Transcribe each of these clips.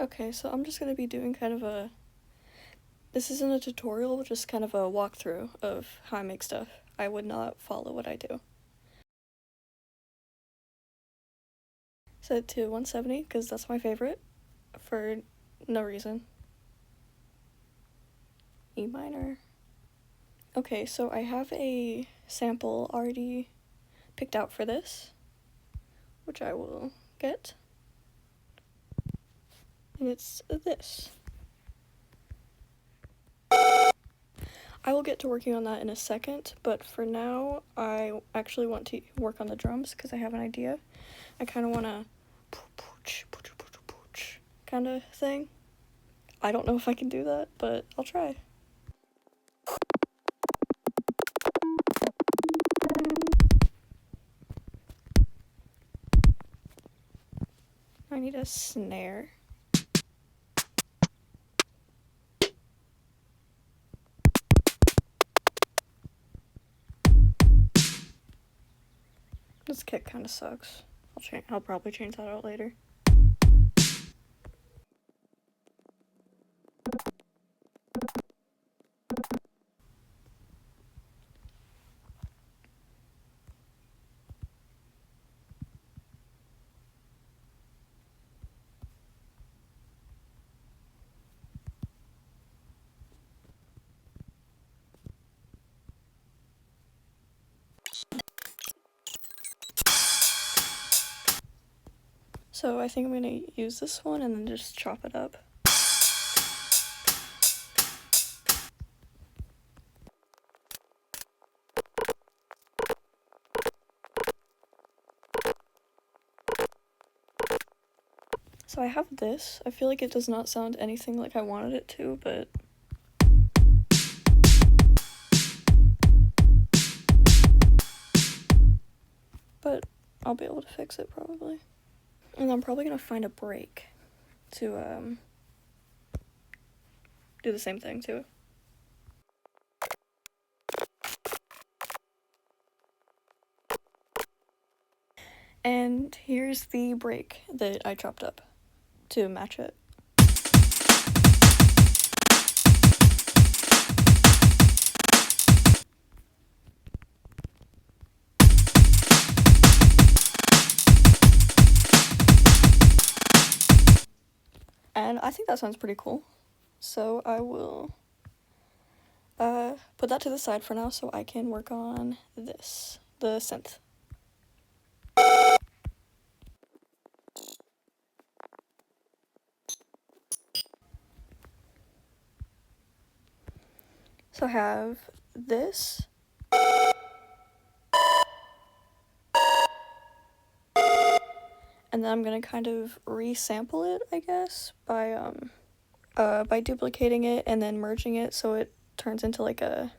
Okay, so I'm just gonna be doing kind of a, this isn't a tutorial, just kind of a walkthrough of how I make stuff. I would not follow what I do. Set it to 170, because that's my favorite, for no reason. E minor. Okay, so I have a sample already picked out for this, which I will get. And it's this. I will get to working on that in a second, but for now, I actually want to work on the drums because I have an idea. I kind of want to kind of thing. I don't know if I can do that, but I'll try. I need a snare. This kick kind of sucks. I'll probably change that out later. So I think I'm gonna use this one and then just chop it up. So I have this. I feel like it does not sound anything like I wanted it to, but I'll be able to fix it probably. And I'm probably gonna find a break to do the same thing too. And here's the break that I chopped up to match it. And I think that sounds pretty cool. So I will put that to the side for now so I can work on this, the synth. So I have this. And then I'm gonna kind of resample it, I guess, by duplicating it and then merging it so it turns into like a,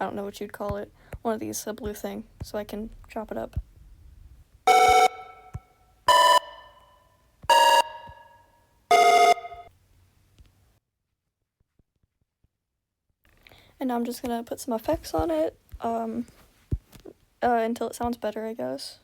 I don't know what you'd call it, one of these, a blue thing, so I can chop it up. And now I'm just gonna put some effects on it, until it sounds better, I guess.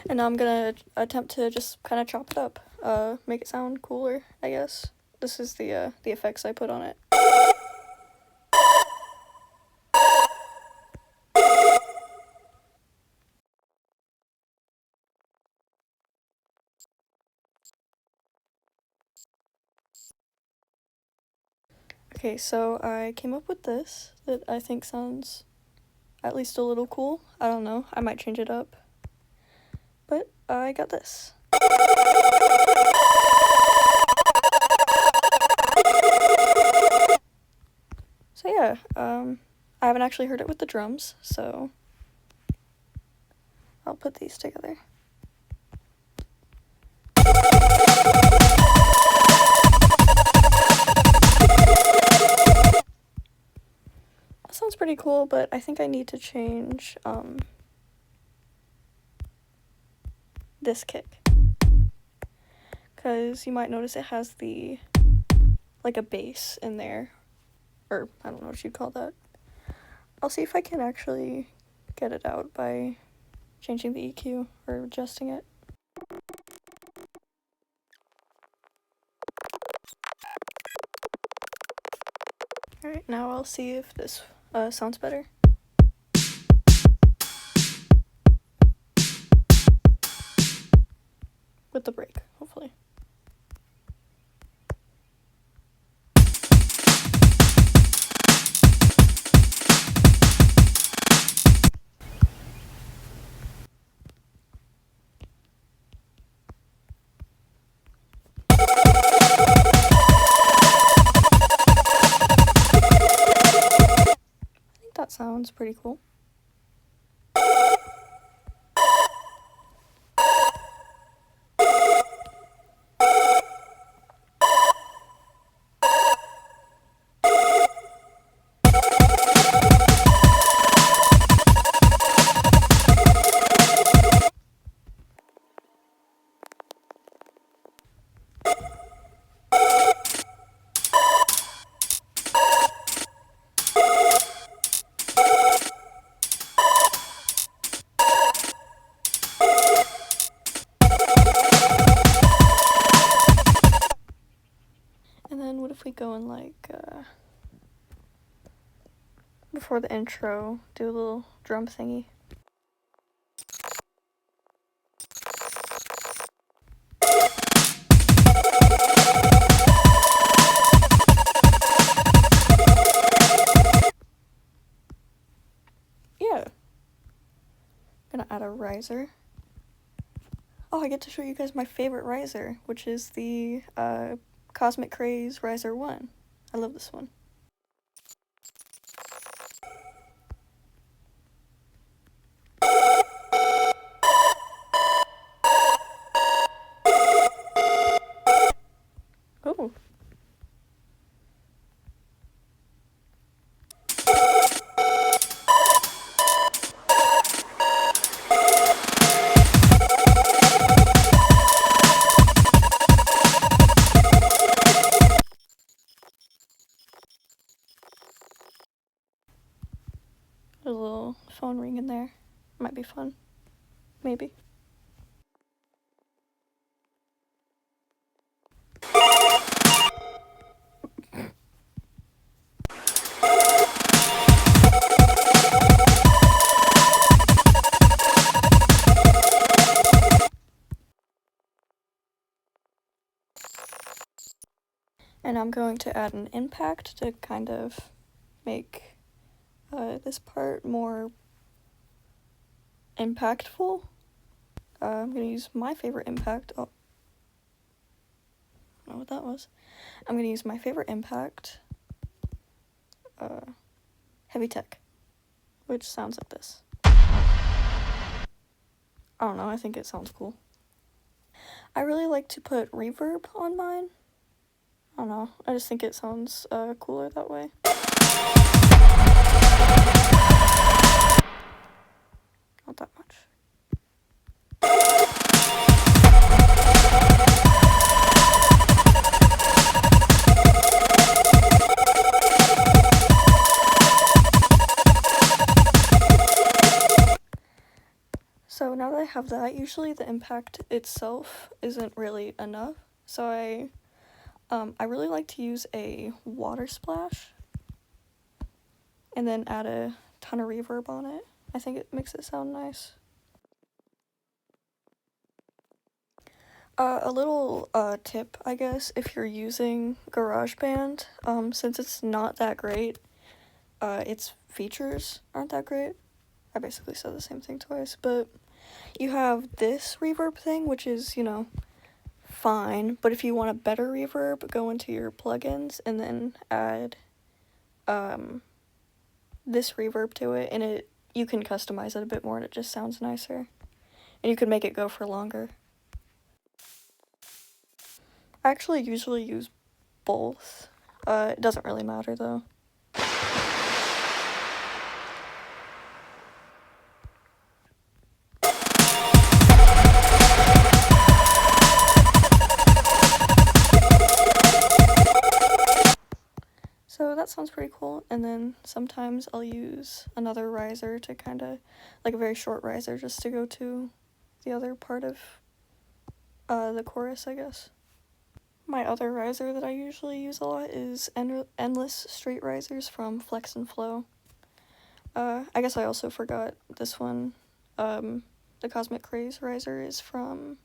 And now I'm gonna attempt to just kind of chop it up, make it sound cooler, I guess. This is the effects I put on it. Okay, so I came up with this that I think sounds at least a little cool. I don't know, I might change it up. But I got this. So yeah, I haven't actually heard it with the drums, so I'll put these together. That sounds pretty cool, but I think I need to change, this kick. Because you might notice it has like a bass in there. Or, I don't know what you'd call that. I'll see if I can actually get it out by changing the EQ or adjusting it. Alright, now I'll see if this sounds better. With the break, hopefully. I think that sounds pretty cool. And then what if we go in like, before the intro, do a little drum thingy. Yeah. Gonna add a riser. Oh, I get to show you guys my favorite riser, which is the Cosmic Craze Riser 1. I love this one. Oh. There's a little phone ring in there. Might be fun. Maybe. And I'm going to add an impact to kind of make this part more impactful. I'm going to use my favorite impact. Oh, I don't know what that was. I'm going to use my favorite impact, Heavy Tech, which sounds like this. I don't know, I think it sounds cool. I really like to put reverb on mine. I don't know, I just think it sounds cooler that way. Not that much. So now that I have that, usually the impact itself isn't really enough. So I really like to use a water splash and then add a ton of reverb on it. I think it makes it sound nice. A little tip, I guess, if you're using GarageBand, since it's not that great, its features aren't that great. I basically said the same thing twice, but you have this reverb thing, which is, you know, fine, but if you want a better reverb, go into your plugins and then add this reverb to it, and you can customize it a bit more and it just sounds nicer. And you can make it go for longer. I actually usually use both. It doesn't really matter though. So that sounds pretty cool. simple, and then sometimes I'll use another riser to kind of, like a very short riser, just to go to the other part of the chorus, I guess. My other riser that I usually use a lot is endless straight risers from Flex and Flow. I guess I also forgot this one. The Cosmic Craze riser is from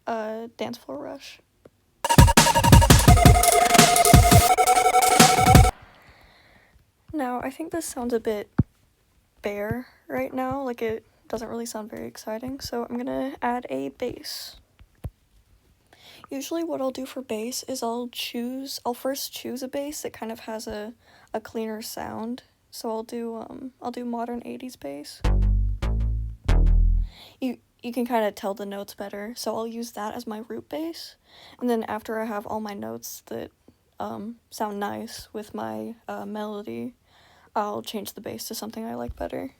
Dance Floor Rush. Now, I think this sounds a bit bare right now, like it doesn't really sound very exciting, so I'm gonna add a bass. Usually what I'll do for bass is I'll first choose a bass that kind of has a cleaner sound. So I'll do modern 80s bass. You can kind of tell the notes better, so I'll use that as my root bass. And then after I have all my notes that sound nice with my melody, I'll change the bass to something I like better.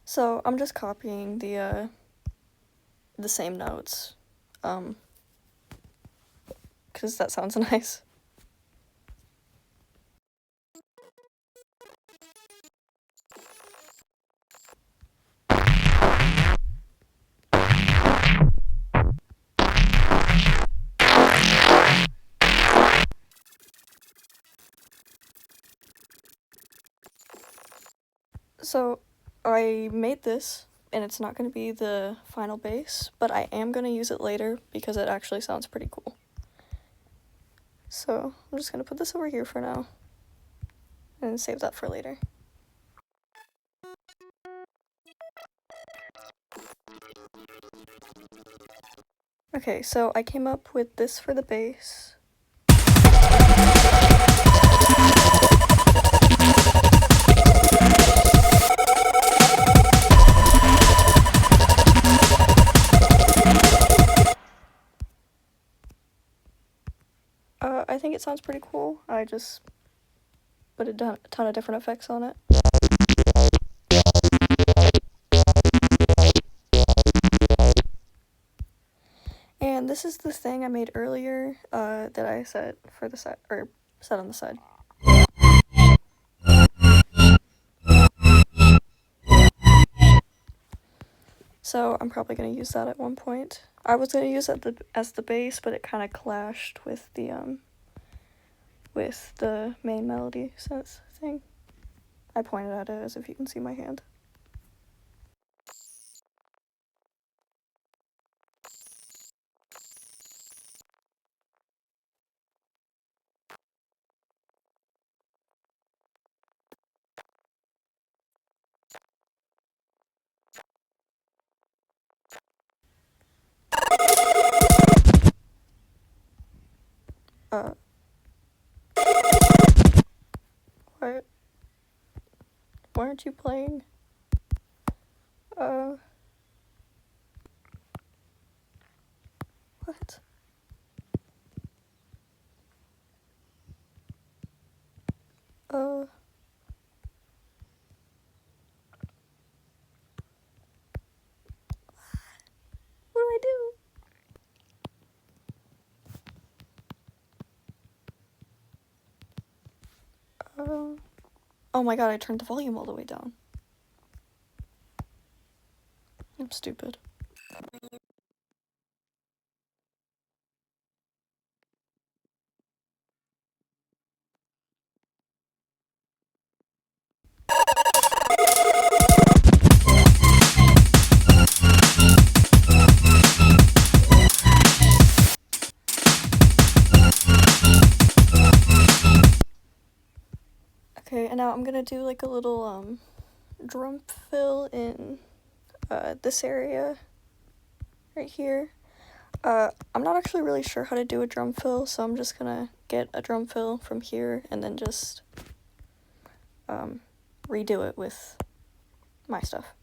So I'm just copying the same notes, because that sounds nice. So I made this, and it's not going to be the final bass, but I am going to use it later because it actually sounds pretty cool. So I'm just going to put this over here for now, and save that for later. Okay, so I came up with this for the bass. I think it sounds pretty cool. I just put a ton of different effects on it. And this is the thing I made earlier that I set for the side, or set on the side. So I'm probably going to use that at one point. I was going to use it as the bass, but it kind of clashed with the main melody synth thing. I pointed at it as if you can see my hand. What? Why aren't you playing? What? What do I do? Oh my god, I turned the volume all the way down. I'm stupid. Okay, and now I'm gonna do like a little drum fill in this area right here. I'm not actually really sure how to do a drum fill, so I'm just gonna get a drum fill from here and then just redo it with my stuff.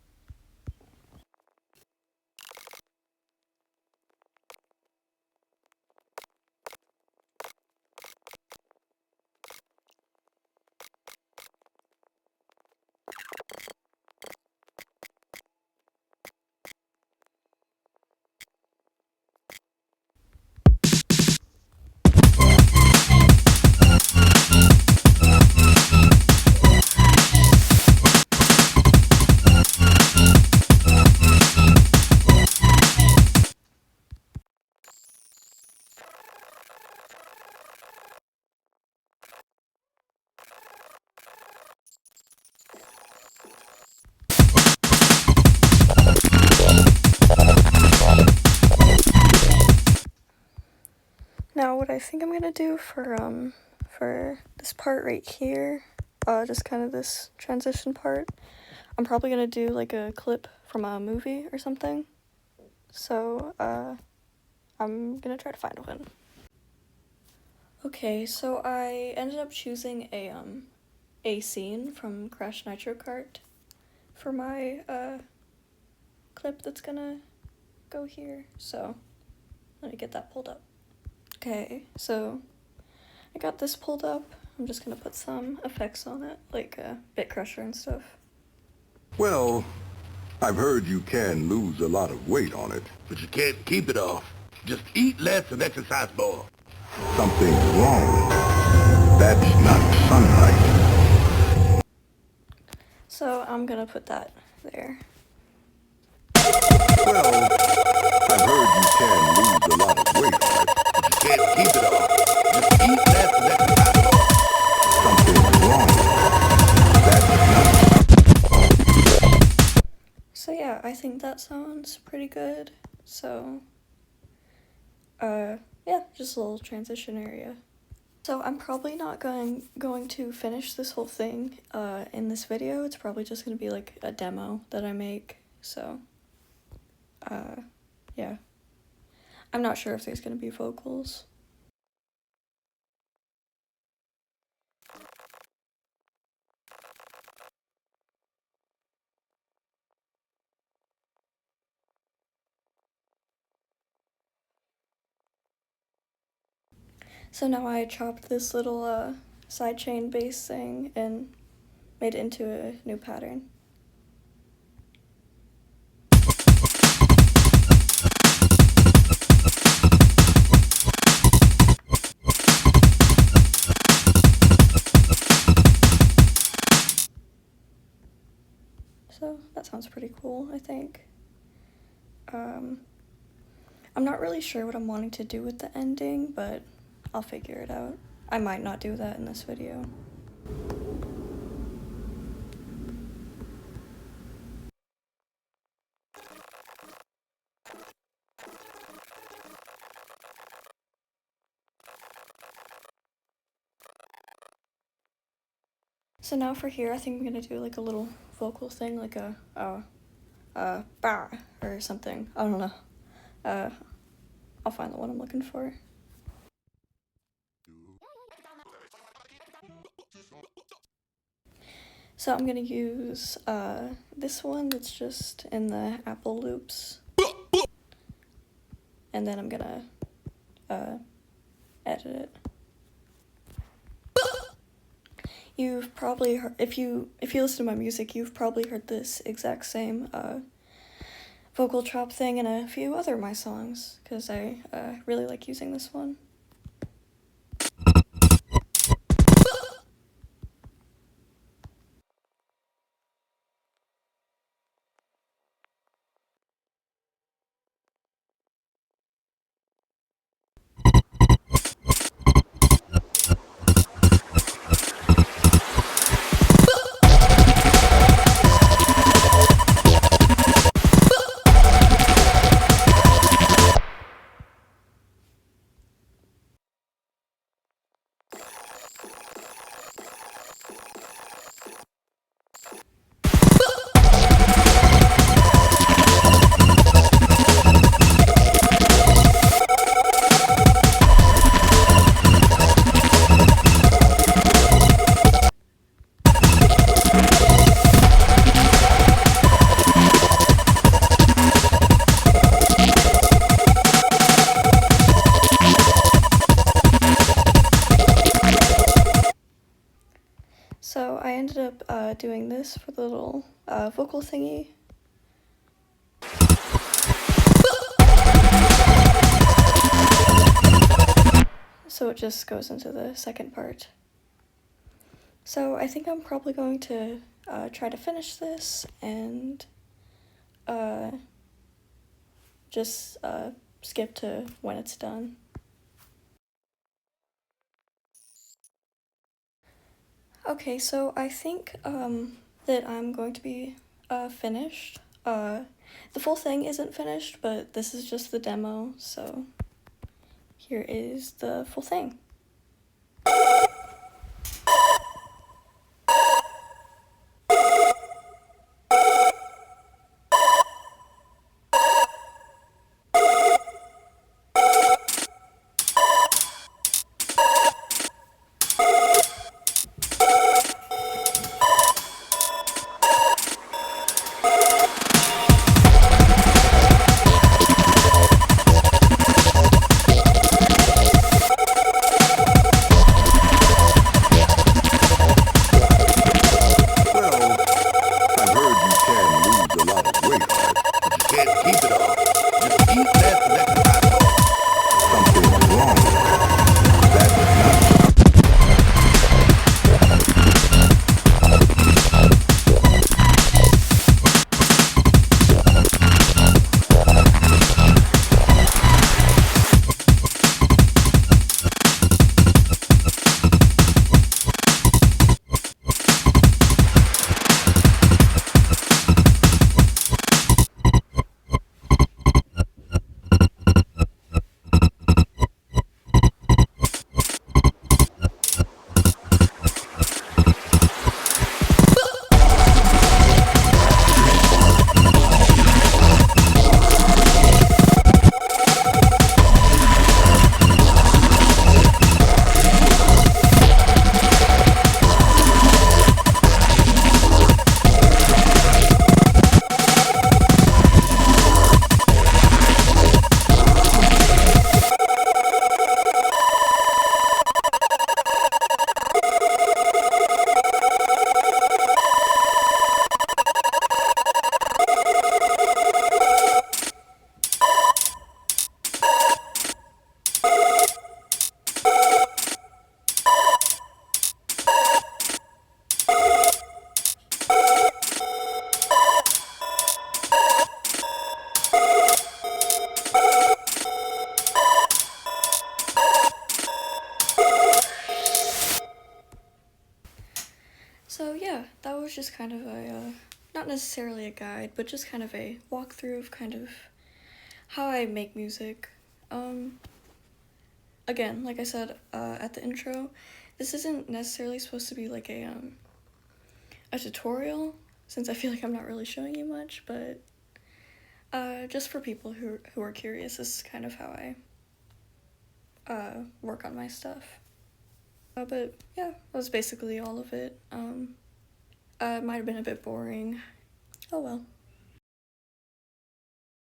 think I'm gonna do for this part right here, just kind of this transition part, I'm probably gonna do like a clip from a movie or something. So, I'm gonna try to find one. Okay, so I ended up choosing a scene from Crash Nitro Kart for my, clip that's gonna go here. So, let me get that pulled up. Okay, so I got this pulled up. I'm just gonna put some effects on it, like bit crusher and stuff. Well, I've heard you can lose a lot of weight on it. But you can't keep it off. Just eat less and exercise more. Something's wrong. That's not sunlight. So I'm gonna put that there. Well, I've heard you can lose a lot of weight on it. But you can't keep it off. Just eat less and exercise more. Something's wrong. That's not. So yeah, I think that sounds pretty good. So, yeah, just a little transition area. So I'm probably not going to finish this whole thing in this video. It's probably just gonna be like a demo that I make. So, yeah. I'm not sure if there's gonna be vocals. So now I chopped this little sidechain bass thing and made it into a new pattern. So that sounds pretty cool, I think. I'm not really sure what I'm wanting to do with the ending, but I'll figure it out. I might not do that in this video. So now for here, I think I'm gonna do like a little vocal thing, like a bah, or something. I don't know. I'll find the one I'm looking for. So I'm gonna use this one that's just in the Apple loops, and then I'm gonna edit it. You've probably heard, if you listen to my music, you've probably heard this exact same vocal chop thing in a few other of my songs, because I really like using this one. So I ended up doing this for the little vocal thingy. So it just goes into the second part. So I think I'm probably going to try to finish this and just skip to when it's done. Okay, so I think that I'm going to be finished. The full thing isn't finished, but this is just the demo, so here is the full thing. Well, I've heard you can lose a lot of weight, Art. But you can't keep it off. Just eat less and exercise more. Something's wrong with that. That's not So yeah, that was just kind of a, not necessarily a guide, but just kind of a walkthrough of kind of how I make music. Again, like I said at the intro, this isn't necessarily supposed to be like a tutorial, since I feel like I'm not really showing you much, but just for people who are curious, this is kind of how I work on my stuff. But yeah, that was basically all of it. It might have been a bit boring. Oh well.